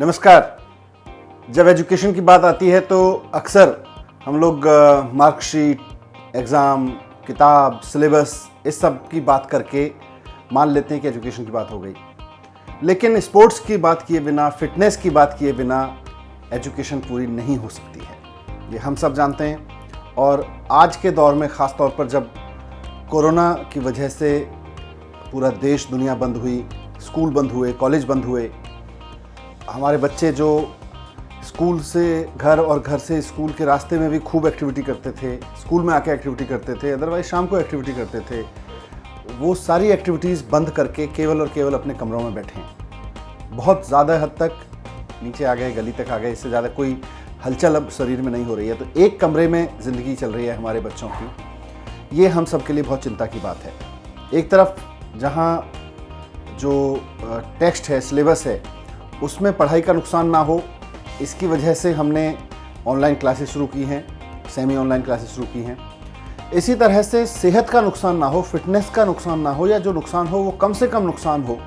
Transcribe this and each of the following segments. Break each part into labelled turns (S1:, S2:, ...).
S1: नमस्कार। जब एजुकेशन की बात आती है तो अक्सर हम लोग मार्कशीट, एग्ज़ाम, किताब, सिलेबस इस सब की बात करके मान लेते हैं कि एजुकेशन की बात हो गई। लेकिन स्पोर्ट्स की बात किए बिना, फिटनेस की बात किए बिना एजुकेशन पूरी नहीं हो सकती है, ये हम सब जानते हैं। और आज के दौर में ख़ास तौर पर जब कोरोना की वजह से पूरा देश दुनिया बंद हुई, स्कूल बंद हुए, कॉलेज बंद हुए, हमारे बच्चे जो स्कूल से घर और घर से स्कूल के रास्ते में भी खूब एक्टिविटी करते थे, स्कूल में आके एक्टिविटी करते थे, अदरवाइज शाम को एक्टिविटी करते थे, वो सारी एक्टिविटीज़ बंद करके केवल और केवल अपने कमरों में बैठे हैं। बहुत ज़्यादा हद तक नीचे आ गए, गली तक आ गए, इससे ज़्यादा कोई हलचल अब शरीर में नहीं हो रही है। तो एक कमरे में ज़िंदगी चल रही है हमारे बच्चों की। ये हम सब के लिए बहुत चिंता की बात है। एक तरफ जहाँ जो टेक्स्ट है, सिलेबस है, उसमें पढ़ाई का नुकसान ना हो, इसकी वजह से हमने ऑनलाइन क्लासेस शुरू की हैं, सेमी ऑनलाइन क्लासेस शुरू की हैं। इसी तरह से सेहत का नुकसान ना हो, फिटनेस का नुकसान ना हो, या जो नुकसान हो वो कम से कम नुकसान हो,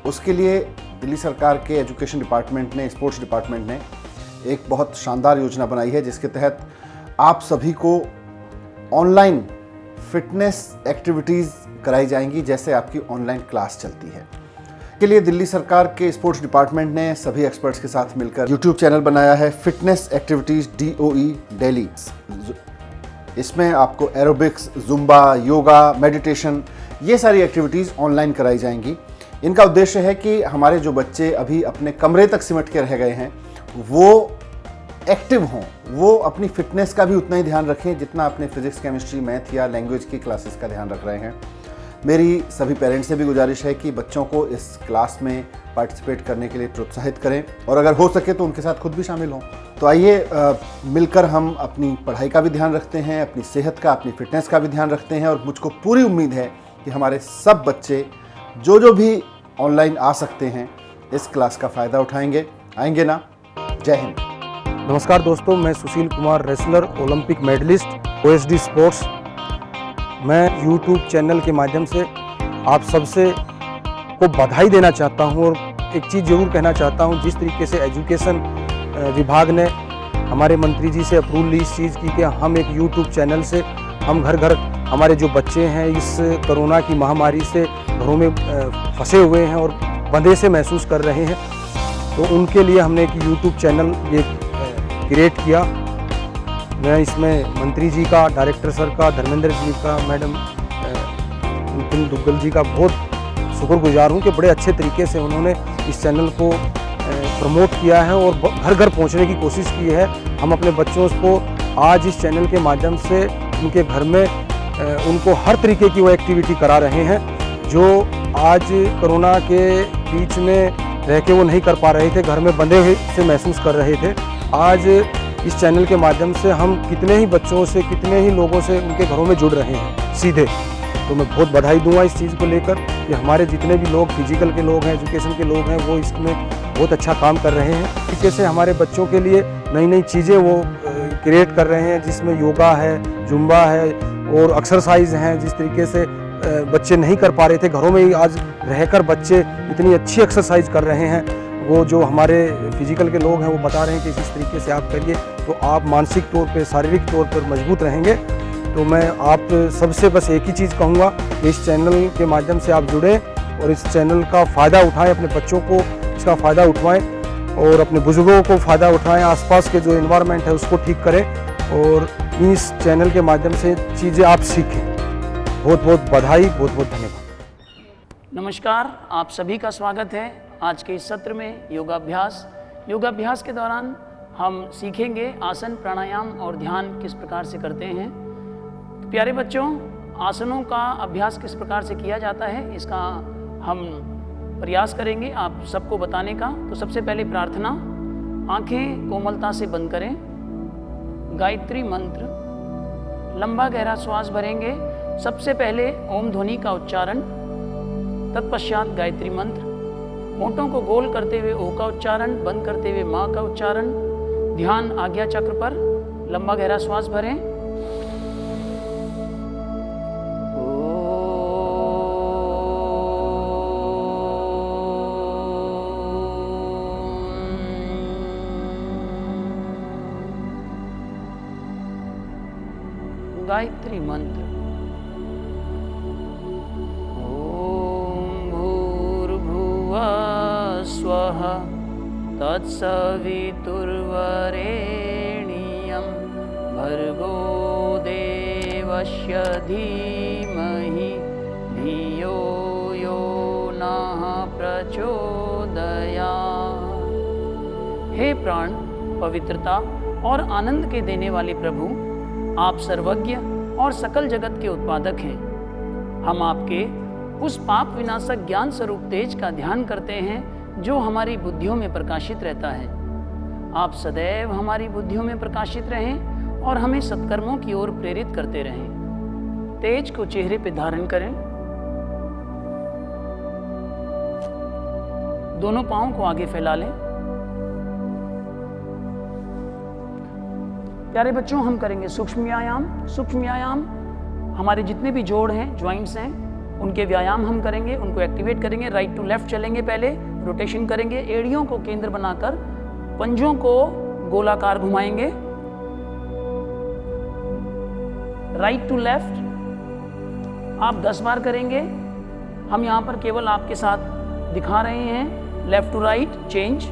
S1: उसके लिए दिल्ली सरकार के एजुकेशन डिपार्टमेंट ने, स्पोर्ट्स डिपार्टमेंट ने एक बहुत शानदार योजना बनाई है, जिसके तहत आप सभी को ऑनलाइन फिटनेस एक्टिविटीज़ कराई जाएंगी, जैसे आपकी ऑनलाइन क्लास चलती है। के लिए दिल्ली सरकार के स्पोर्ट्स डिपार्टमेंट ने सभी एक्सपर्ट्स के साथ मिलकर यूट्यूब चैनल बनाया है, फिटनेस एक्टिविटीज़ DOE डेली। इसमें आपको एरोबिक्स, जुम्बा, योगा, मेडिटेशन, ये सारी एक्टिविटीज़ ऑनलाइन कराई जाएंगी। इनका उद्देश्य है कि हमारे जो बच्चे अभी अपने कमरे तक सिमट के रह गए हैं, वो एक्टिव हों, वो अपनी फिटनेस का भी उतना ही ध्यान रखें जितना अपने फिजिक्स, केमिस्ट्री, मैथ या लैंग्वेज की क्लासेस का ध्यान रख रहे हैं। मेरी सभी पेरेंट्स से भी गुजारिश है कि बच्चों को इस क्लास में पार्टिसिपेट करने के लिए प्रोत्साहित करें, और अगर हो सके तो उनके साथ खुद भी शामिल हों। तो आइए मिलकर हम अपनी पढ़ाई का भी ध्यान रखते हैं, अपनी सेहत का, अपनी फिटनेस का भी ध्यान रखते हैं। और मुझको पूरी उम्मीद है कि हमारे सब बच्चे जो भी ऑनलाइन आ सकते हैं, इस क्लास का फ़ायदा उठाएंगे। आएंगे ना? जय हिंद।
S2: नमस्कार दोस्तों, मैं Sushil Kumar, wrestler, Olympic medallist, OSD sports. मैं YouTube चैनल के माध्यम से आप सबसे को बधाई देना चाहता हूं, और एक चीज़ ज़रूर कहना चाहता हूं, जिस तरीके से एजुकेशन विभाग ने हमारे मंत्री जी से अप्रूवल ली इस चीज़ की कि हम एक YouTube चैनल से हम घर घर हमारे जो बच्चे हैं इस कोरोना की महामारी से घरों में फंसे हुए हैं और बंधे से महसूस कर रहे हैं, तो उनके लिए हमने एक YouTube चैनल ये क्रिएट किया। मैं इसमें मंत्री जी का, डायरेक्टर सर का, धर्मेंद्र जी का, मैडम नितिन दुग्गल जी का बहुत शुक्रगुजार हूँ कि बड़े अच्छे तरीके से उन्होंने इस चैनल को प्रमोट किया है और घर घर पहुँचने की कोशिश की है। हम अपने बच्चों को आज इस चैनल के माध्यम से उनके घर में उनको हर तरीके की वो एक्टिविटी करा रहे हैं जो आज कोरोना के बीच में रह के वो नहीं कर पा रहे थे, घर में बंधे हुए से महसूस कर रहे थे। आज इस चैनल के माध्यम से हम कितने ही बच्चों से, कितने ही लोगों से उनके घरों में जुड़ रहे हैं सीधे। तो मैं बहुत बधाई दूंगा इस चीज़ को लेकर कि हमारे जितने भी लोग फिजिकल के लोग हैं, एजुकेशन के लोग हैं, वो इसमें बहुत अच्छा काम कर रहे हैं। तरीके से हमारे बच्चों के लिए नई नई चीज़ें वो क्रिएट कर रहे हैं, जिसमें योगा है, जुम्बा है और एक्सरसाइज हैं। जिस तरीके से बच्चे नहीं कर पा रहे थे, घरों में ही आज रहकर बच्चे इतनी अच्छी एक्सरसाइज कर रहे हैं। वो जो हमारे फिजिकल के लोग हैं वो बता रहे हैं कि इस तरीके से आप करिए तो आप मानसिक तौर पे, शारीरिक तौर पर मजबूत रहेंगे। तो मैं आप सबसे बस एक ही चीज़ कहूँगा कि इस चैनल के माध्यम से आप जुड़ें और इस चैनल का फ़ायदा उठाएं, अपने बच्चों को इसका फ़ायदा उठवाएं और अपने बुजुर्गों को फ़ायदा उठाएं, आसपास के जो इन्वायरमेंट है उसको ठीक करें और इस चैनल के माध्यम से चीज़ें आप सीखें। बहुत बहुत बधाई, बहुत बहुत धन्यवाद।
S3: नमस्कार, आप सभी का स्वागत है आज के इस सत्र में योगाभ्यास के दौरान हम सीखेंगे आसन, प्राणायाम और ध्यान किस प्रकार से करते हैं। तो प्यारे बच्चों, आसनों का अभ्यास किस प्रकार से किया जाता है इसका हम प्रयास करेंगे आप सबको बताने का। तो सबसे पहले प्रार्थना, आंखें कोमलता से बंद करें, गायत्री मंत्र, लंबा गहरा श्वास भरेंगे। सबसे पहले ओम ध्वनि का उच्चारण, तत्पश्चात गायत्री मंत्र, होठों को गोल करते हुए ओ का उच्चारण, बंद करते हुए माँ का उच्चारण। ध्यान आज्ञा चक्र पर, लंबा गहरा श्वास भरें। गायत्री मंत्र। ओम भूर्भुवः स्वः तत्सवितुर्वरेण्यं भर्गो देवस्य धीमहि धियो यो नः प्रचोदयात्। हे प्राण, पवित्रता और आनंद के देने वाले प्रभु, आप सर्वज्ञ और सकल जगत के उत्पादक हैं। हम आपके उस पाप विनाशक ज्ञान स्वरूप तेज का ध्यान करते हैं जो हमारी बुद्धियों में प्रकाशित रहता है। आप सदैव हमारी बुद्धियों में प्रकाशित रहें और हमें सत्कर्मों की ओर प्रेरित करते रहें। तेज को चेहरे पर धारण करें। दोनों पांवों को आगे फैला लें। प्यारे बच्चों, हम करेंगे सूक्ष्म व्यायाम। सूक्ष्म व्यायाम हमारे जितने भी जोड़ हैं, ज्वाइंट्स हैं, उनके व्यायाम हम करेंगे, उनको एक्टिवेट करेंगे। राइट टू लेफ्ट चलेंगे, पहले रोटेशन करेंगे। एड़ियों को केंद्र बनाकर पंजों को गोलाकार घुमाएंगे। राइट टू लेफ्ट आप 10 बार करेंगे। हम यहाँ पर केवल आपके साथ दिखा रहे हैं। Left to right change.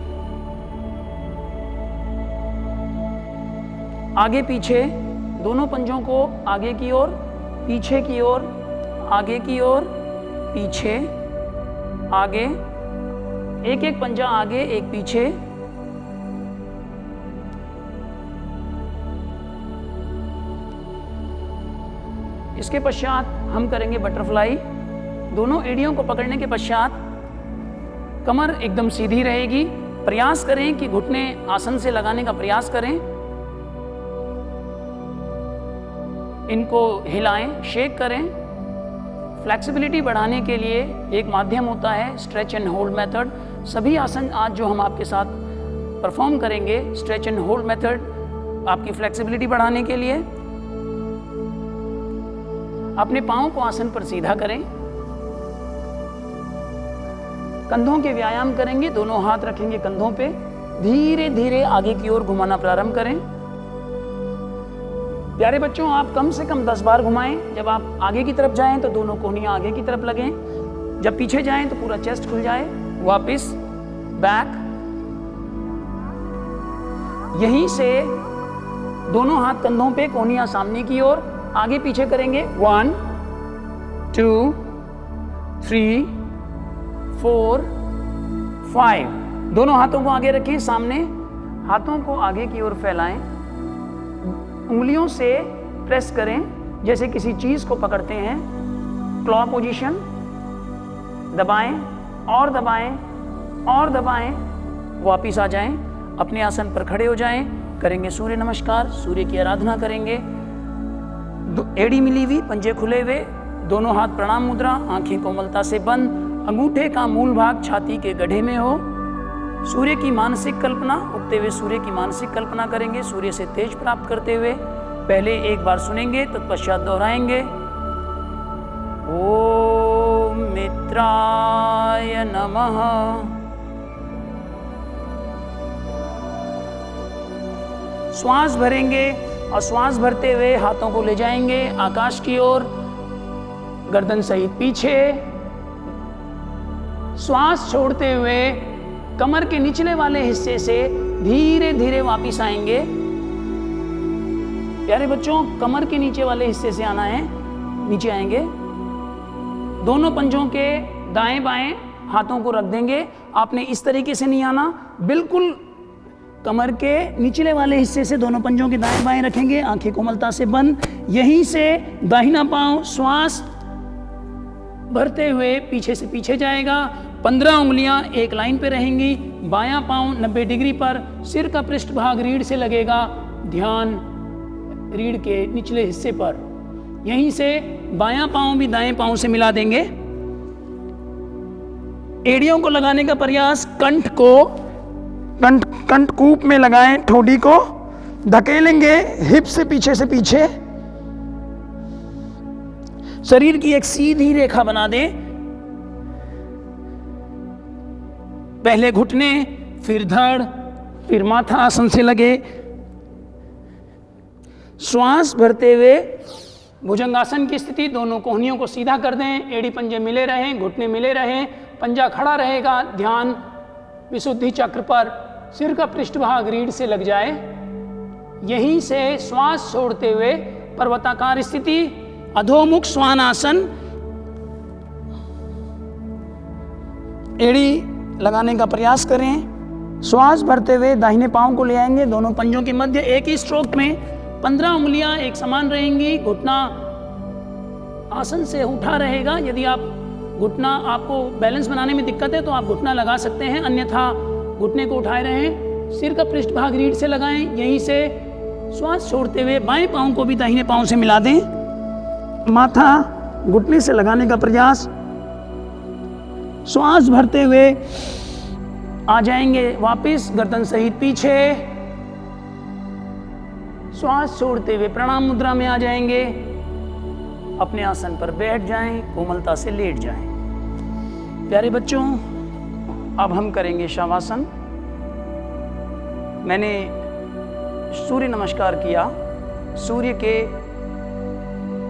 S3: आगे पीछे दोनों पंजों को आगे की ओर, पीछे की ओर, आगे की ओर, पीछे, आगे, एक एक पंजा आगे, एक पीछे। इसके पश्चात हम करेंगे बटरफ्लाई। दोनों एड़ियों को पकड़ने के पश्चात कमर एकदम सीधी रहेगी। प्रयास करें कि घुटने आसन से लगाने का प्रयास करें। इनको हिलाएं, शेक करें। फ्लेक्सिबिलिटी बढ़ाने के लिए एक माध्यम होता है स्ट्रेच एंड होल्ड मेथड। सभी आसन आज जो हम आपके साथ परफॉर्म करेंगे, स्ट्रेच एंड होल्ड मेथड, आपकी फ्लेक्सिबिलिटी बढ़ाने के लिए। अपने पांवों को आसन पर सीधा करें। कंधों के व्यायाम करेंगे। दोनों हाथ रखेंगे कंधों पे। धीरे धीरे आगे की ओर घुमाना प्रारंभ करें। प्यारे बच्चों, आप कम से कम 10 बार घुमाएं। जब आप आगे की तरफ जाएं तो दोनों कोहनियां आगे की तरफ लगें। जब पीछे जाएं तो पूरा चेस्ट खुल जाए। वापस बैक। यहीं से दोनों हाथ कंधों पे, कोहनियां सामने की ओर, आगे पीछे करेंगे। 1 2 3 4 5। दोनों हाथों को आगे रखें सामने। हाथों को आगे की ओर फैलाएं। उंगलियों से प्रेस करें जैसे किसी चीज को पकड़ते हैं। Claw position. दबाएं और दबाएं और दबाएं। वापिस आ जाएं। अपने आसन पर खड़े हो जाएं। करेंगे सूर्य नमस्कार। सूर्य की आराधना करेंगे। एड़ी मिली हुई, पंजे खुले हुए, दोनों हाथ प्रणाम मुद्रा, आंखें कोमलता से बंद, अंगूठे का मूल भाग छाती के गड्ढे में हो। सूर्य की मानसिक कल्पना, उगते हुए सूर्य की मानसिक कल्पना करेंगे। सूर्य से तेज प्राप्त करते हुए पहले एक बार सुनेंगे, तत्पश्चात दोहराएंगे। ओम मित्राय नमः। श्वास भरेंगे और श्वास भरते हुए हाथों को ले जाएंगे आकाश की ओर, गर्दन सहित पीछे। श्वास छोड़ते हुए कमर के निचले वाले हिस्से से धीरे धीरे वापस आएंगे। प्यारे बच्चों, कमर के नीचे वाले हिस्से से आना है, नीचे आएंगे। दोनों पंजों के दाएं बाएं हाथों को रख देंगे। आपने इस तरीके से नहीं आना, बिल्कुल कमर के निचले वाले हिस्से से दोनों पंजों के दाएं बाएं रखेंगे, आंखें कोमलता से बंद। यहीं से दाहिना पांव श्वास भरते हुए पीछे से पीछे जाएगा। 15 उंगलियां एक लाइन पे रहेंगी। बायां पांव 90 डिग्री पर, सिर का पृष्ठभाग रीढ़ से लगेगा। ध्यान रीढ़ के निचले हिस्से पर। यहीं से बायां पांव भी दाएं पांव से मिला देंगे। एड़ियों को लगाने का प्रयास, कंठ कूप में लगाएं, ठोडी को धकेलेंगे हिप से पीछे। शरीर की एक सीधी रेखा बना दें। पहले घुटने, फिर धड़, फिर माथा आसन से लगे। श्वास भरते हुए भुजंगासन की स्थिति, दोनों कोहनियों को सीधा कर दें, एड़ी पंजे मिले रहें, घुटने मिले रहें, पंजा खड़ा रहेगा, ध्यान विशुद्धि चक्र पर, सिर का पृष्ठभाग रीढ़ से लग जाए। यहीं से श्वास छोड़ते हुए पर्वताकार स्थिति, अधोमुख श्वानासन, एड़ी लगाने का प्रयास करें। श्वास भरते हुए दाहिने पांव को ले आएंगे, दोनों पंजों के मध्य एक ही स्ट्रोक में 15 उंगलियां एक समान रहेंगी। घुटना आसन से उठा रहेगा। यदि आप घुटना आपको बैलेंस बनाने में दिक्कत है तो आप घुटना लगा सकते हैं, अन्यथा घुटने को उठाए रहें। सिर का पृष्ठभाग रीढ़ से लगाएं। यहीं से श्वास छोड़ते हुए बाएं पांव को भी दाहिने पांव से मिला दें। माथा घुटने से लगाने का प्रयास। श्वास भरते हुए आ जाएंगे वापस गर्दन सहित पीछे। श्वास छोड़ते हुए प्रणाम मुद्रा में आ जाएंगे। अपने आसन पर बैठ जाएं, कोमलता से लेट जाएं। प्यारे बच्चों, अब हम करेंगे शवासन। मैंने सूर्य नमस्कार किया। सूर्य के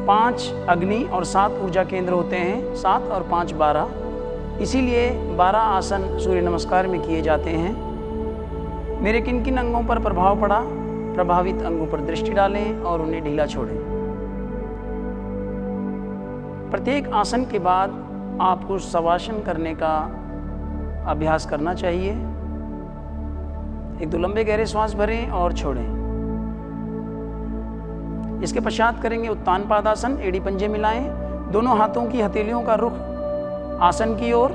S3: 5 अग्नि और 7 ऊर्जा केंद्र होते हैं, 7 और 5 12, इसीलिए 12 आसन सूर्य नमस्कार में किए जाते हैं। मेरे किन किन अंगों पर प्रभाव पड़ा, प्रभावित अंगों पर दृष्टि डालें और उन्हें ढीला छोड़ें। प्रत्येक आसन के बाद आपको शवासन करने का अभ्यास करना चाहिए। 1-2 लंबे गहरे श्वास भरें और छोड़ें। इसके पश्चात करेंगे उत्तान पादासन। एड़ी पंजे मिलाएं, दोनों हाथों की हथेलियों का रुख आसन की ओर।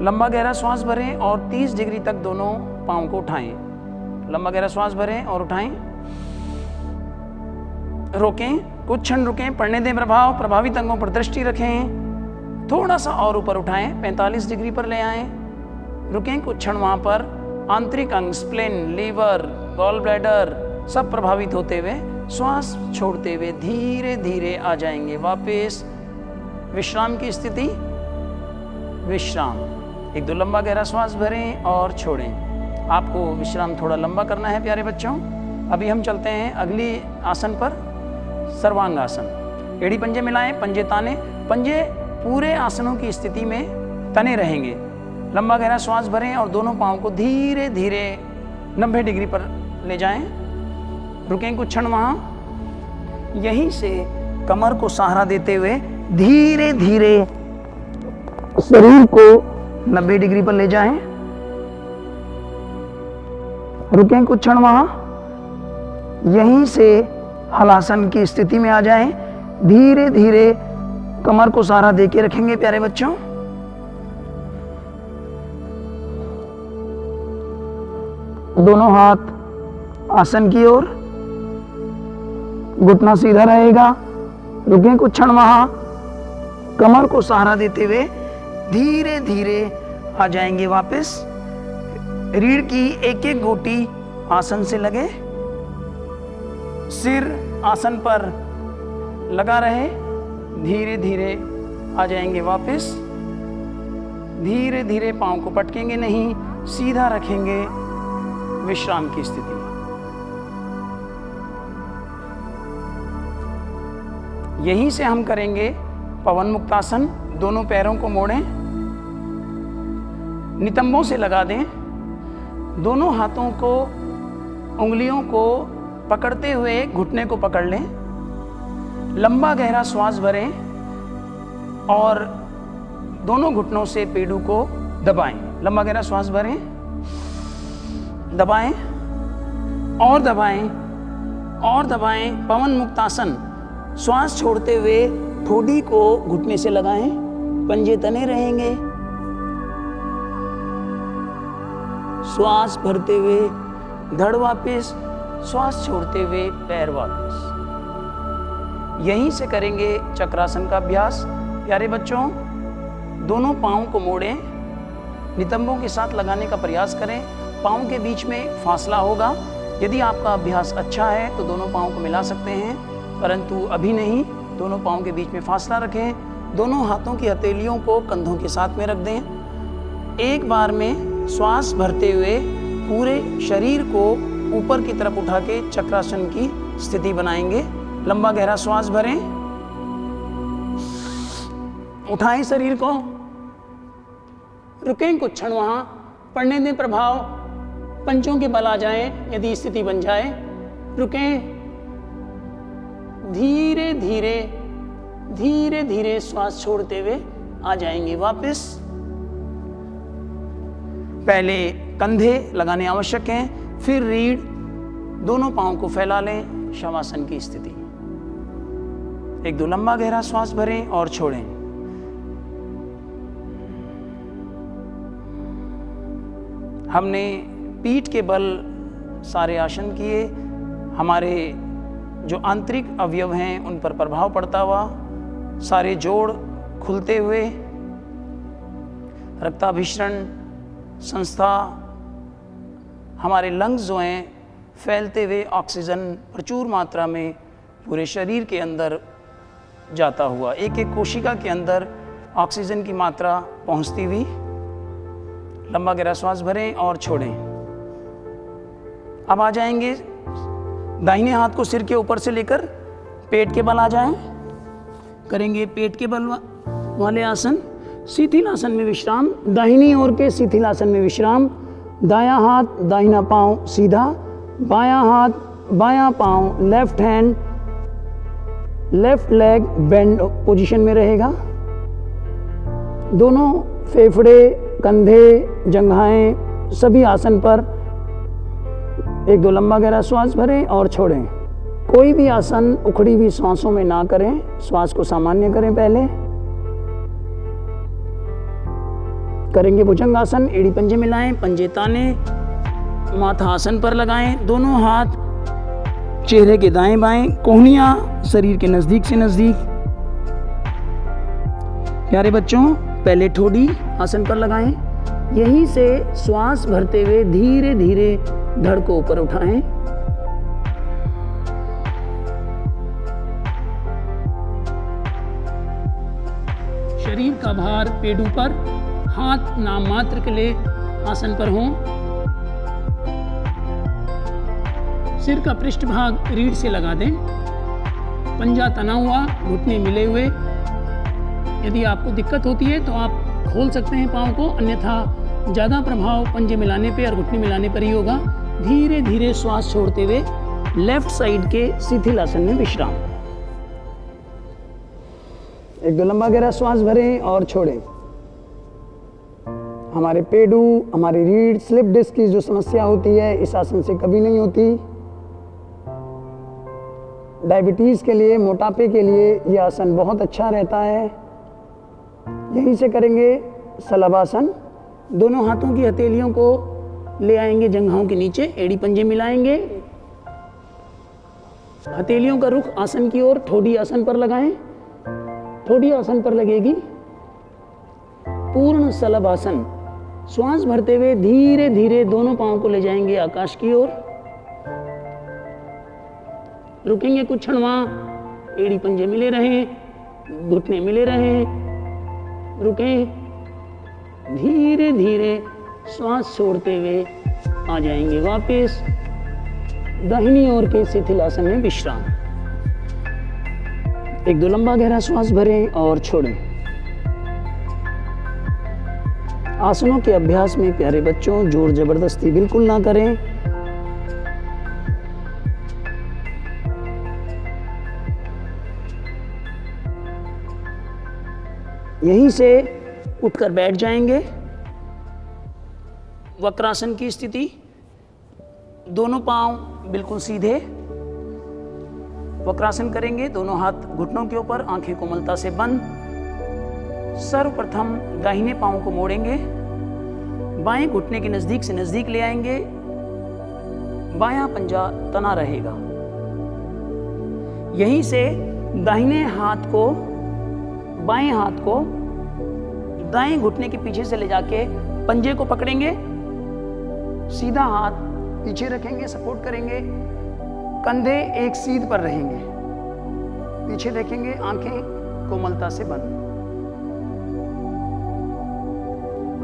S3: लंबा गहरा श्वास भरें और 30 डिग्री तक दोनों पांव को उठाएं। लंबा गहरा श्वास भरें और उठाएं। रोकें, कुछ क्षण रुकें, पढ़ने दें प्रभाव। प्रभावित अंगों पर दृष्टि रखें। थोड़ा सा और ऊपर उठाएं, 45 डिग्री पर ले आएं। रुकें कुछ क्षण वहां पर। आंतरिक अंग, स्प्लेन, लीवर, गॉल ब्लैडर सब प्रभावित होते हुए श्वास छोड़ते हुए धीरे धीरे आ जाएंगे वापस विश्राम की स्थिति। विश्राम। 1-2 लंबा गहरा श्वास भरें और छोड़ें। आपको विश्राम थोड़ा लंबा करना है प्यारे बच्चों। अभी हम चलते हैं अगली आसन पर, सर्वांगासन। एड़ी पंजे मिलाएं, पंजे ताने। पंजे पूरे आसनों की स्थिति में तने रहेंगे। लंबा गहरा श्वास भरें और दोनों पांव को धीरे धीरे 90 डिग्री पर ले जाएं। रुकें कुछ क्षण वहां। यहीं से कमर को सहारा देते हुए धीरे धीरे शरीर को 90 डिग्री पर ले जाएं। रुकें कुछ क्षण वहां। यहीं से हलासन की स्थिति में आ जाएं। धीरे धीरे कमर को सहारा देके रखेंगे प्यारे बच्चों। दोनों हाथ आसन की ओर, घुटना सीधा रहेगा। रुकें कुछ क्षण वहां। कमर को सहारा देते हुए धीरे धीरे आ जाएंगे वापस। रीढ़ की एक एक गोटी आसन से लगे। सिर आसन पर लगा रहे। धीरे धीरे आ जाएंगे वापस। धीरे धीरे पांव को पटकेंगे नहीं, सीधा रखेंगे विश्राम की स्थिति। यहीं से हम करेंगे पवन मुक्तासन। दोनों पैरों को मोड़ें, नितंबों से लगा दें। दोनों हाथों को, उंगलियों को पकड़ते हुए घुटने को पकड़ लें। लंबा गहरा श्वास भरें और दोनों घुटनों से पेडू को दबाएं। लंबा गहरा श्वास भरें, दबाएं और दबाएं और दबाएं। पवन मुक्तासन। श्वास छोड़ते हुए ठोडी को घुटने से लगाएं। पंजे तने रहेंगे। श्वास भरते हुए धड़ वापस, श्वास छोड़ते हुए पैर वापस। यहीं से करेंगे चक्रासन का अभ्यास। प्यारे बच्चों, दोनों पांव को मोड़ें, नितंबों के साथ लगाने का प्रयास करें। पांव के बीच में फासला होगा। यदि आपका अभ्यास अच्छा है तो दोनों पांव को मिला सकते हैं, परंतु अभी नहीं। दोनों पांव के बीच में फासला रखें। दोनों हाथों की हथेलियों को कंधों के साथ में रख दें। एक बार में श्वास भरते हुए पूरे शरीर को ऊपर की तरफ उठा के चक्रासन की स्थिति बनाएंगे। लंबा गहरा श्वास भरें, उठाएं शरीर को, रुकें कुछ क्षण, वहां पड़ने दें प्रभाव, पंचों के बल आ जाएं यदि स्थिति बन जाए। रुकें, धीरे धीरे धीरे धीरे श्वास छोड़ते हुए आ जाएंगे वापस। पहले कंधे लगाने आवश्यक हैं, फिर रीढ़, दोनों पांव को फैला लें, शवासन की स्थिति। एक दो लंबा गहरा श्वास भरें और छोड़ें। हमने पीठ के बल सारे आसन किए, हमारे जो आंतरिक अवयव हैं उन पर प्रभाव पड़ता हुआ, सारे जोड़ खुलते हुए, रक्ताभिसरण संस्था, हमारे लंग्स जो हैं फैलते हुए ऑक्सीजन प्रचुर मात्रा में पूरे शरीर के अंदर जाता हुआ, एक एक कोशिका के अंदर ऑक्सीजन की मात्रा पहुंचती हुई। लंबा गहरा श्वास भरें और छोड़ें। अब आ जाएंगे, दाहिने हाथ को सिर के ऊपर से लेकर पेट के बल आ जाएं, करेंगे पेट के बल वाले आसन। शिथिल आसन में विश्राम, दाहिनी ओर के शिथिल आसन में विश्राम। दायां हाथ दाहिना पांव सीधा, बायां हाथ बायां पांव, left hand left leg bend position में रहेगा। दोनों फेफड़े, कंधे, जंघाएं सभी आसन पर। एक दो लंबा गहरा श्वास भरें और छोड़ें। कोई भी आसन उखड़ी हुई सांसों में ना करें, श्वास को सामान्य करें। पहले करेंगे भुजंगासन, एड़ी पंजे मिलाएं, पंजे ताने, माथा आसन पर लगाएं, दोनों हाथ चेहरे के दाएं बाएं, कोहनियां शरीर के नजदीक से नजदीक। प्यारे बच्चों, पहले ठोड़ी आसन पर लगाएं, यहीं से श्वास भरते हुए धीरे धीरे धड़ को ऊपर उठाएं। शरीर का भार पेट ऊपर, हाथ नाम मात्र के लिए आसन पर हों। सिर का पृष्ठभाग रीढ़ से लगा दें, पंजा तना हुआ, घुटने मिले हुए। यदि आपको दिक्कत होती है तो आप खोल सकते हैं पाँव को, अन्यथा ज़्यादा प्रभाव पंजे मिलाने पे और घुटने मिलाने पर ही होगा। धीरे धीरे श्वास छोड़ते हुए लेफ्ट साइड के शिथिल आसन में विश्राम। एक दो लंबा गहरा श्वास भरें और छोड़ें। हमारे पेडू, हमारी रीढ़, स्लिप डिस्क की जो समस्या होती है इस आसन से कभी नहीं होती। डायबिटीज़ के लिए, मोटापे के लिए यह आसन बहुत अच्छा रहता है। यहीं से करेंगे शलभासन। दोनों हाथों की हथेलियों को ले आएंगे जंघाओं के नीचे, एड़ी पंजे मिलाएंगे, हथेलियों का रुख आसन की ओर, ठोड़ी आसन पर लगाएं। ठोड़ी आसन पर लगेगी पूर्ण शलभासन। श्वास भरते हुए धीरे धीरे दोनों पांवों को ले जाएंगे आकाश की ओर। रुकेंगे कुछ क्षण, वहां एड़ी पंजे मिले रहें, घुटने मिले रहें। रुकें, धीरे धीरे श्वास छोड़ते हुए आ जाएंगे वापस दाहिनी ओर के शिथिल आसन में विश्राम। एक दो लंबा गहरा श्वास भरें और छोड़ें। आसनों के अभ्यास में प्यारे बच्चों जोर जबरदस्ती बिल्कुल ना करें। यहीं से उठकर बैठ जाएंगे। वक्रासन की स्थिति, दोनों पांव बिल्कुल सीधे। वक्रासन करेंगे, दोनों हाथ घुटनों के ऊपर, आंखें कोमलता से बंद। सर्वप्रथम दाहिने पांव को मोड़ेंगे, बाएं घुटने के नजदीक से नजदीक ले आएंगे, बायां पंजा तना रहेगा। यहीं से दाहिने हाथ को, बाएं हाथ को दाएं घुटने के पीछे से ले जाके पंजे को पकड़ेंगे, सीधा हाथ पीछे रखेंगे, सपोर्ट करेंगे, कंधे एक सीध पर रहेंगे, पीछे देखेंगे, आंखें कोमलता से बंद।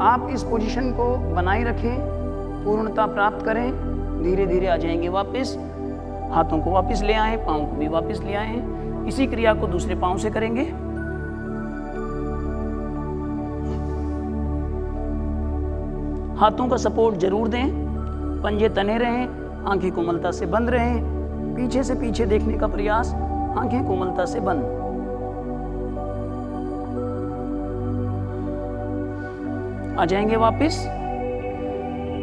S3: आप इस पोजीशन को बनाए रखें, पूर्णता प्राप्त करें, धीरे धीरे आ जाएंगे वापस। हाथों को वापस ले आए, पाँव को भी वापस ले आए। इसी क्रिया को दूसरे पाँव से करेंगे। हाथों का सपोर्ट जरूर दें, पंजे तने रहें, आंखें कोमलता से बंद रहें, पीछे से पीछे देखने का प्रयास, आंखें कोमलता से बंद। आ जाएंगे वापस,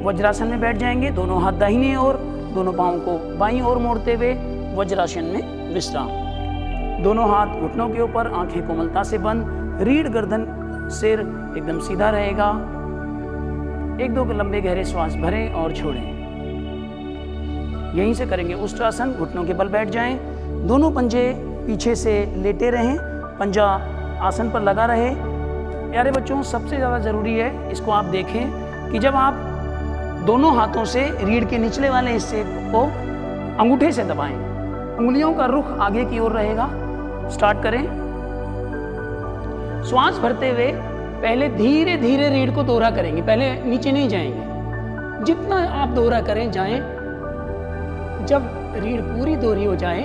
S3: वज्रासन में बैठ जाएंगे। दोनों हाथ दाहिनी ओर, दोनों पांवों को बाईं ओर मोड़ते हुए वज्रासन में विश्राम। दोनों हाथ घुटनों के ऊपर, आंखें कोमलता से बंद, रीढ़ गर्दन सिर एकदम सीधा रहेगा। एक दो लंबे गहरे श्वास भरें और छोड़ें। यहीं से करेंगे उष्ट्रासन। घुटनों के बल बैठ जाएं, दोनों पंजे पीछे से लेटे रहें, पंजा आसन पर लगा रहे। प्यारे बच्चों, सबसे ज़्यादा ज़रूरी है, इसको आप देखें कि जब आप दोनों हाथों से रीढ़ के निचले वाले हिस्से को अंगूठे से दबाएं, उंगलियों का रुख आगे की ओर रहेगा। स्टार्ट करें। श्वास भरते हुए पहले धीरे धीरे रीढ़ को दोहरा करेंगे, पहले नीचे नहीं जाएंगे। जितना आप दोहरा करें जाएं। जब रीढ़ पूरी दोहरी हो जाए,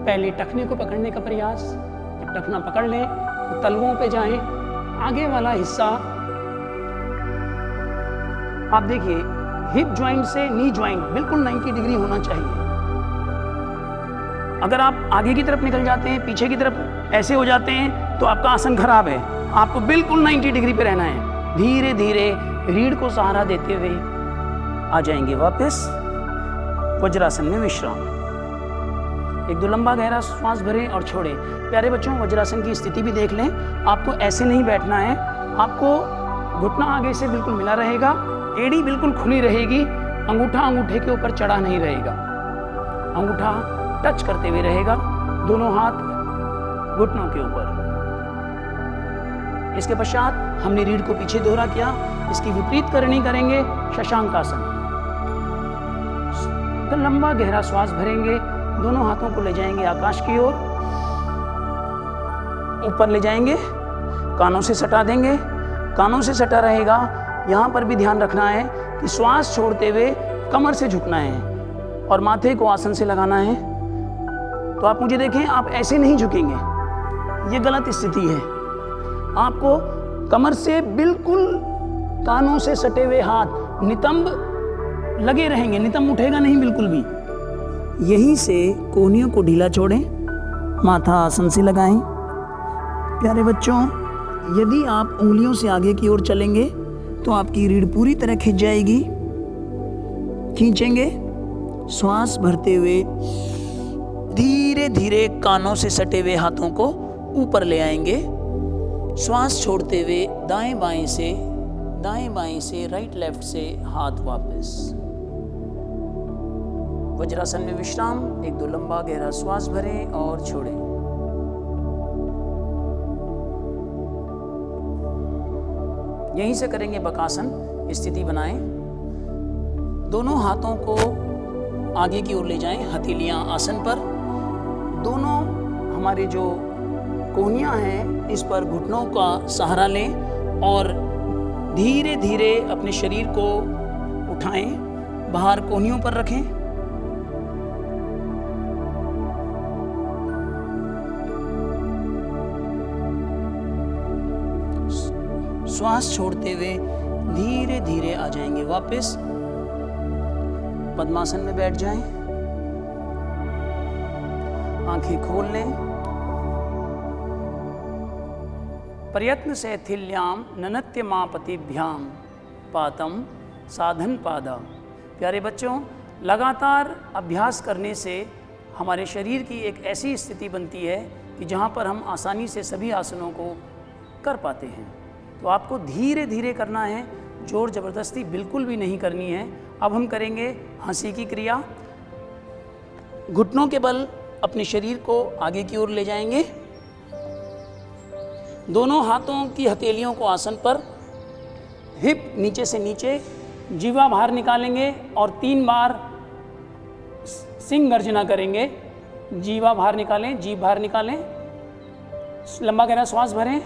S3: पहले टखने को पकड़ने का प्रयास। जब टखना पकड़ लें तो तलवों पे जाएं। आगे वाला हिस्सा आप देखिए, हिप जॉइंट से नी जॉइंट बिल्कुल 90 डिग्री होना चाहिए। अगर आप आगे की तरफ निकल जाते हैं, पीछे की तरफ ऐसे हो जाते हैं, तो आपका आसन खराब है। आपको बिल्कुल 90 डिग्री पे रहना है। धीरे धीरे रीढ़ को सहारा देते हुए आ जाएंगे वापस वज्रासन में विश्राम। एक दो लंबा गहरा श्वास भरें और छोड़ें। प्यारे बच्चों, वज्रासन की स्थिति भी देख लें। आपको ऐसे नहीं बैठना है, आपको घुटना आगे से बिल्कुल मिला रहेगा, एड़ी बिल्कुल खुली रहेगी, अंगूठा अंगूठे के ऊपर चढ़ा नहीं रहेगा, अंगूठा टच करते हुए रहेगा, दोनों हाथ घुटनों के ऊपर। इसके पश्चात हमने रीढ़ को पीछे दोहरा किया, इसकी विपरीत करनी करेंगे, शशांकासन। तो लंबा गहरा श्वास भरेंगे, दोनों हाथों को ले जाएंगे आकाश की ओर, ऊपर ले जाएंगे, कानों से सटा देंगे, कानों से सटा रहेगा। यहाँ पर भी ध्यान रखना है कि श्वास छोड़ते हुए कमर से झुकना है और माथे को आसन से लगाना है। तो आप मुझे देखें, आप ऐसे नहीं झुकेंगे, ये गलत स्थिति है। आपको कमर से बिल्कुल कानों से सटे हुए हाथ नितंब लगे रहेंगे, नितंब उठेगा नहीं बिल्कुल भी। यहीं से कोहनियों को ढीला छोड़ें, माथा आसन से लगाएं। प्यारे बच्चों, यदि आप उंगलियों से आगे की ओर चलेंगे तो आपकी रीढ़ पूरी तरह खिंच जाएगी। खींचेंगे, श्वास भरते हुए धीरे धीरे कानों से सटे हुए हाथों को ऊपर ले आएंगे। श्वास छोड़ते हुए दाएं बाएं से राइट लेफ्ट से हाथ वापस। वज्रासन में विश्राम। एक दो लंबा गहरा श्वास भरें और छोड़ें। यहीं से करेंगे बकासन। स्थिति बनाएं, दोनों हाथों को आगे की ओर ले जाएं, हथेलियां आसन पर। दोनों हमारे जो कोहनियां हैं इस पर घुटनों का सहारा लें और धीरे धीरे अपने शरीर को उठाएं, बाहर कोहनियों पर रखें। श्वास छोड़ते हुए धीरे धीरे आ जाएंगे वापस। पद्मासन में बैठ जाएं, आंखें खोल लें। प्रयत्न से थिल्याम ननत्यमापतिभ्याम पातम साधन पादा। प्यारे बच्चों, लगातार अभ्यास करने से हमारे शरीर की एक ऐसी स्थिति बनती है कि जहाँ पर हम आसानी से सभी आसनों को कर पाते हैं। तो आपको धीरे धीरे करना है, जोर ज़बरदस्ती बिल्कुल भी नहीं करनी है। अब हम करेंगे हंसी की क्रिया। घुटनों के बल अपने शरीर को आगे की ओर ले जाएंगे, दोनों हाथों की हथेलियों को आसन पर, हिप नीचे से नीचे, जीवा बाहर निकालेंगे और 3 बार सिंह गर्जना करेंगे। जीवा बाहर निकालें, जीभ बाहर निकालें, लंबा गहरा श्वास भरें।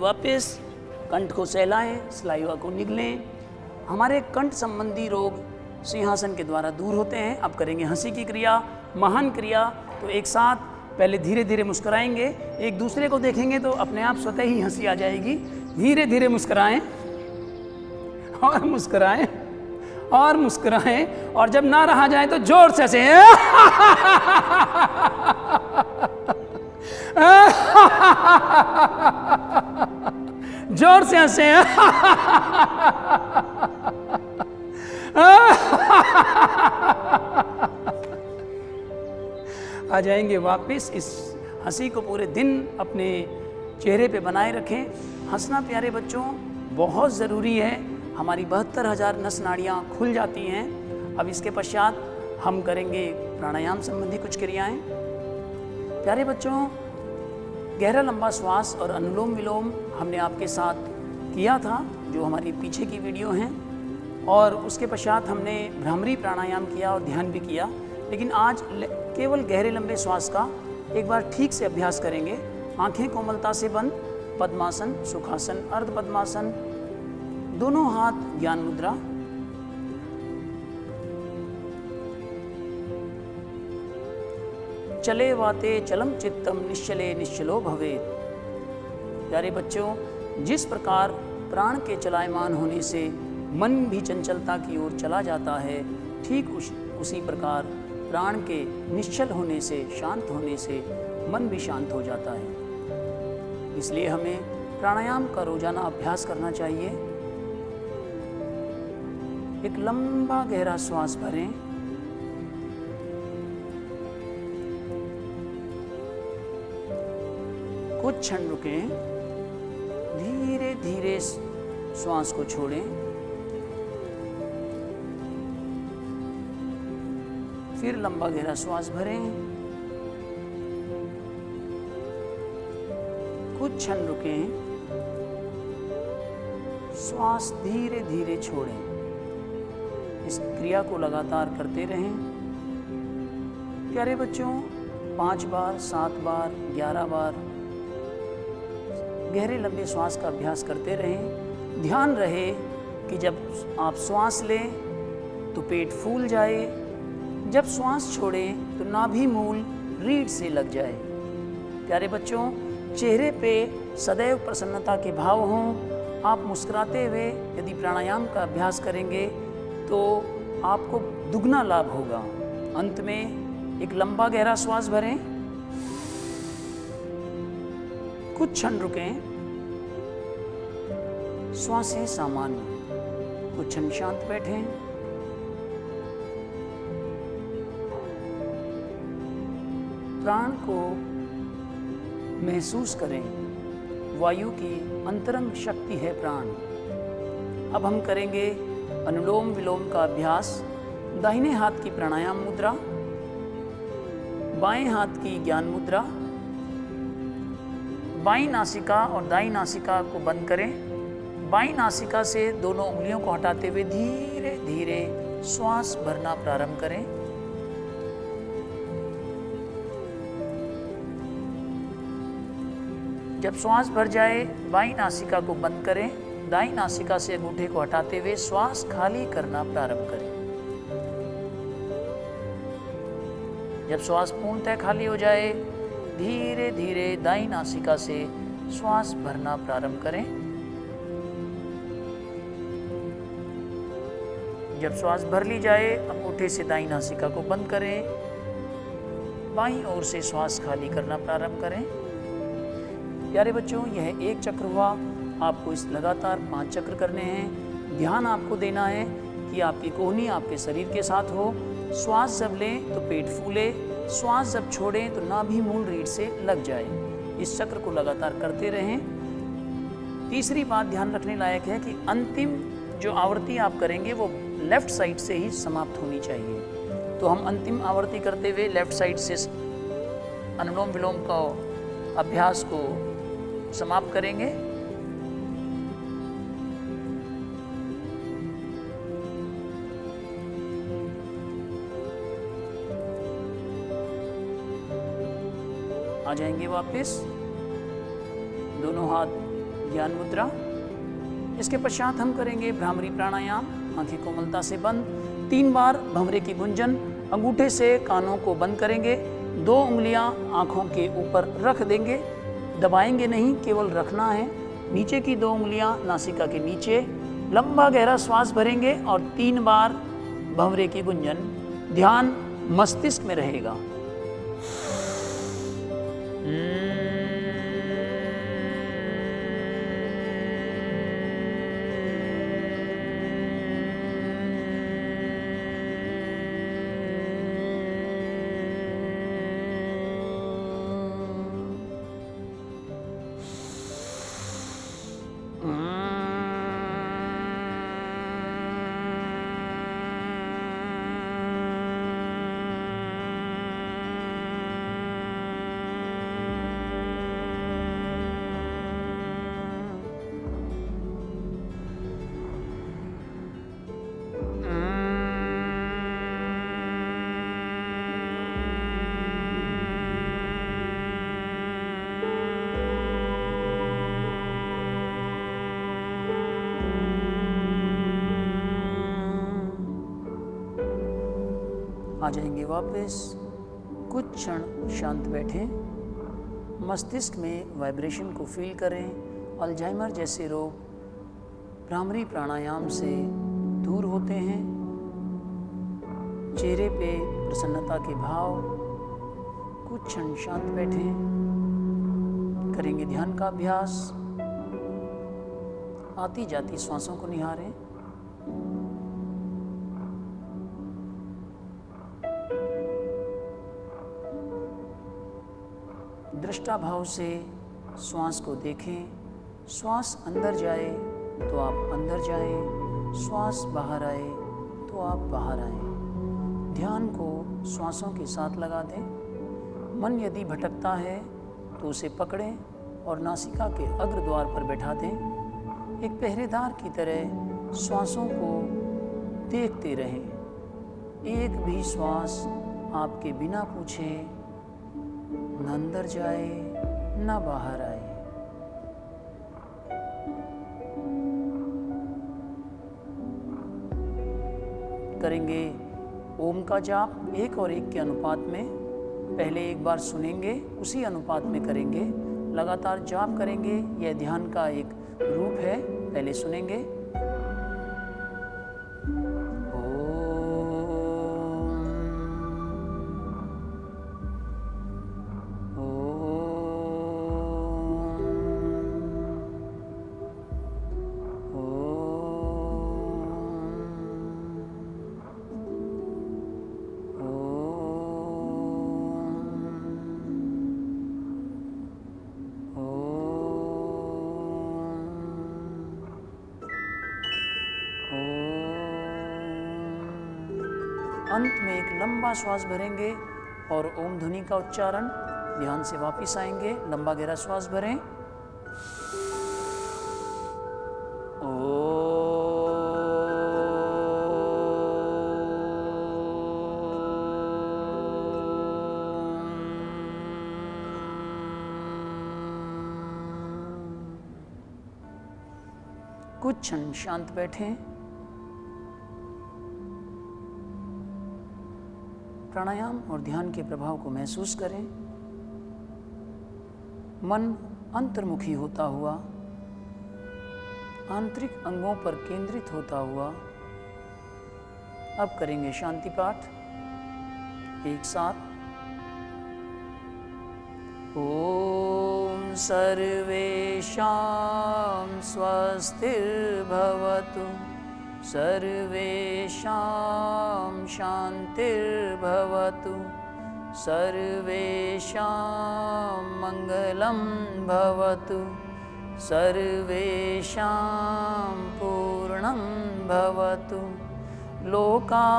S3: वापस, कंठ को सहलाएं, सलाइवा को निगलें। हमारे कंठ संबंधी रोग सिंहासन के द्वारा दूर होते हैं। अब करेंगे हंसी की क्रिया, महान क्रिया। तो एक साथ पहले धीरे धीरे मुस्कुराएंगे, एक दूसरे को देखेंगे तो अपने आप स्वतः ही हंसी आ जाएगी। धीरे धीरे मुस्कुराएं और मुस्कुराएं और मुस्कुराएं, और जब ना रहा जाए तो जोर से हंसें। जोर से हंसें। आ जाएंगे वापस। इस हंसी को पूरे दिन अपने चेहरे पे बनाए रखें। हंसना प्यारे बच्चों बहुत ज़रूरी है। हमारी 72,000 नस नाड़ियाँ खुल जाती हैं। अब इसके पश्चात हम करेंगे प्राणायाम संबंधी कुछ क्रियाएं। प्यारे बच्चों, गहरा लंबा श्वास और अनुलोम विलोम हमने आपके साथ किया था, जो हमारी पीछे की वीडियो हैं, और उसके पश्चात हमने भ्रामरी प्राणायाम किया और ध्यान भी किया। लेकिन आज केवल गहरे लंबे श्वास का एक बार ठीक से अभ्यास करेंगे। आंखें कोमलता से बंद, पद्मासन, सुखासन, अर्ध पद्मासन, दोनों हाथ ज्ञान मुद्रा। चले वाते चलम चित्तम निश्चले निश्चलो भवेत्। प्यारे बच्चों, जिस प्रकार प्राण के चलायमान होने से मन भी चंचलता की ओर चला जाता है, ठीक उसी प्रकार प्राण के निश्चल होने से, शांत होने से मन भी शांत हो जाता है। इसलिए हमें प्राणायाम का रोजाना अभ्यास करना चाहिए। एक लंबा गहरा श्वास भरें, कुछ क्षण रुकें, धीरे धीरे श्वास को छोड़ें, फिर लंबा गहरा श्वास भरें, कुछ क्षण रुकें, श्वास धीरे धीरे छोड़ें। इस क्रिया को लगातार करते रहें। प्यारे बच्चों, 5 बार, 7 बार, 11 बार गहरे लंबे श्वास का अभ्यास करते रहें। ध्यान रहे कि जब आप श्वास लें तो पेट फूल जाए, जब श्वास छोड़ें तो नाभि मूल रीढ़ से लग जाए। प्यारे बच्चों, चेहरे पे सदैव प्रसन्नता के भाव हों। आप मुस्कुराते हुए यदि प्राणायाम का अभ्यास करेंगे तो आपको दुगना लाभ होगा। अंत में एक लंबा गहरा श्वास भरें, कुछ क्षण रुकें, श्वासें सामान्य, कुछ क्षण शांत बैठें। प्राण को महसूस करें। वायु की अंतरंग शक्ति है प्राण। अब हम करेंगे अनुलोम विलोम का अभ्यास। दाहिने हाथ की प्राणायाम मुद्रा, बाएं हाथ की ज्ञान मुद्रा। बाईं नासिका और दाईं नासिका को बंद करें। बाईं नासिका से दोनों उंगलियों को हटाते हुए धीरे धीरे श्वास भरना प्रारंभ करें। जब श्वास भर जाए, बाईं नासिका को बंद करें। दाईं नासिका से अंगूठे को हटाते हुए श्वास खाली करना प्रारंभ करें। जब श्वास पूर्णतः खाली हो जाए, धीरे धीरे दाईं नासिका से श्वास भरना प्रारंभ करें। जब श्वास भर ली जाए, अंगूठे से दाईं नासिका को बंद करें। बाईं ओर से श्वास खाली करना प्रारंभ करें। प्यारे बच्चों, यह एक चक्र हुआ। आपको इस लगातार 5 चक्र करने हैं। ध्यान आपको देना है कि आपकी कोहनी आपके शरीर के साथ हो। श्वास जब लें तो पेट फूले, श्वास जब छोड़ें तो नाभि मूल रीढ़ से लग जाए। इस चक्र को लगातार करते रहें। तीसरी बात ध्यान रखने लायक है कि अंतिम जो आवृत्ति आप करेंगे वो लेफ्ट साइड से ही समाप्त होनी चाहिए। तो हम अंतिम आवृत्ति करते हुए लेफ्ट साइड से अनुलोम विलोम का अभ्यास को समाप्त करेंगे। आ जाएंगे वापस। दोनों हाथ ध्यान मुद्रा। इसके पश्चात हम करेंगे भ्रामरी प्राणायाम, आंखें कोमलता से बंद। 3 बार भंवरे की गुंजन। अंगूठे से कानों को बंद करेंगे, 2 उंगलियां आंखों के ऊपर रख देंगे, दबाएंगे नहीं, केवल रखना है। नीचे की 2 उंगलियां नासिका के नीचे। लंबा गहरा श्वास भरेंगे और 3 बार भंवरे की गुंजन। ध्यान मस्तिष्क में रहेगा। आ जाएंगे वापस। कुछ क्षण शांत बैठें। मस्तिष्क में वाइब्रेशन को फील करें। अल्जाइमर जैसे रोग भ्रामरी प्राणायाम से दूर होते हैं। चेहरे पे प्रसन्नता के भाव। कुछ क्षण शांत बैठें। करेंगे ध्यान का अभ्यास। आती जाती श्वासों को निहारें। दृष्टा भाव से श्वास को देखें। श्वास अंदर जाए तो आप अंदर जाएं, श्वास बाहर आए तो आप बाहर आएं। ध्यान को श्वासों के साथ लगा दें। मन यदि भटकता है तो उसे पकड़ें और नासिका के अग्र द्वार पर बैठा दें। एक पहरेदार की तरह श्वासों को देखते रहें। एक भी श्वास आपके बिना पूछे न अंदर जाए न बाहर आए। करेंगे ओम का जाप 1 और 1 के अनुपात में। पहले एक बार सुनेंगे, उसी अनुपात में करेंगे। लगातार जाप करेंगे। यह ध्यान का एक रूप है। पहले सुनेंगे। अंत में एक लंबा श्वास भरेंगे और ओम ध्वनि का उच्चारण। ध्यान से वापस आएंगे। लंबा गहरा श्वास भरें। कुछ क्षण शांत बैठें। प्राणायाम और ध्यान के प्रभाव को महसूस करें। मन अंतर्मुखी होता हुआ, आंतरिक अंगों पर केंद्रित होता हुआ। अब करेंगे शांति पाठ एक साथ। ओम सर्वेषां स्वस्तिर्भवतु, सर्वेषां शान्तिर्भवतु, सर्वेषां मङ्गलं भवतु, सर्वेषां पूर्णं भवतु, लोका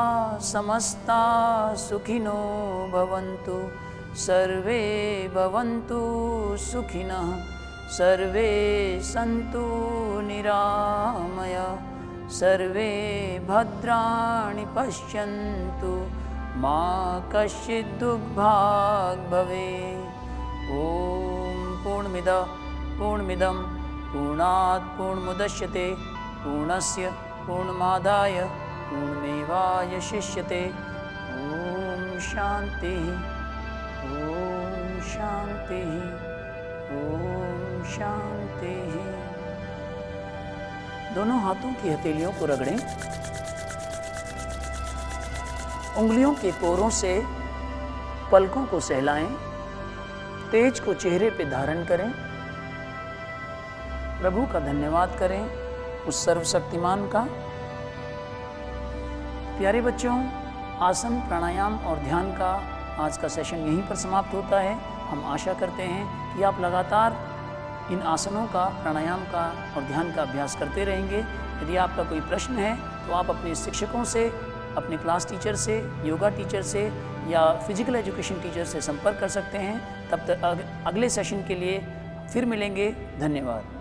S3: समस्ता सुखिनो भवन्तु, सर्वे भवन्तु सुखिनः, सर्वे सन्तु निरामया, सर्वे भद्राणि पश्यन्तु, मा कश्चित् दुःखभाग् भवेत्। ॐ पूर्णमिदं पूर्णात् पूर्णमुदच्यते पूर्णस्य पूर्णमादाय पूर्णमेवावशिष्यते। ओम शांति ओम शांति ओम शांति। दोनों हाथों की हथेलियों को रगड़ें, उंगलियों के कोरों से पलकों को सहलाएं, तेज को चेहरे पे धारण करें, प्रभु का धन्यवाद करें, उस सर्वशक्तिमान का। प्यारे बच्चों, आसन, प्राणायाम और ध्यान का आज का सेशन यहीं पर समाप्त होता है। हम आशा करते हैं कि आप लगातार इन आसनों का, प्राणायाम का और ध्यान का अभ्यास करते रहेंगे। यदि आपका कोई प्रश्न है तो आप अपने शिक्षकों से, अपने क्लास टीचर से, योगा टीचर से या फिजिकल एजुकेशन टीचर से संपर्क कर सकते हैं। तब तक अगले सेशन के लिए फिर मिलेंगे। धन्यवाद।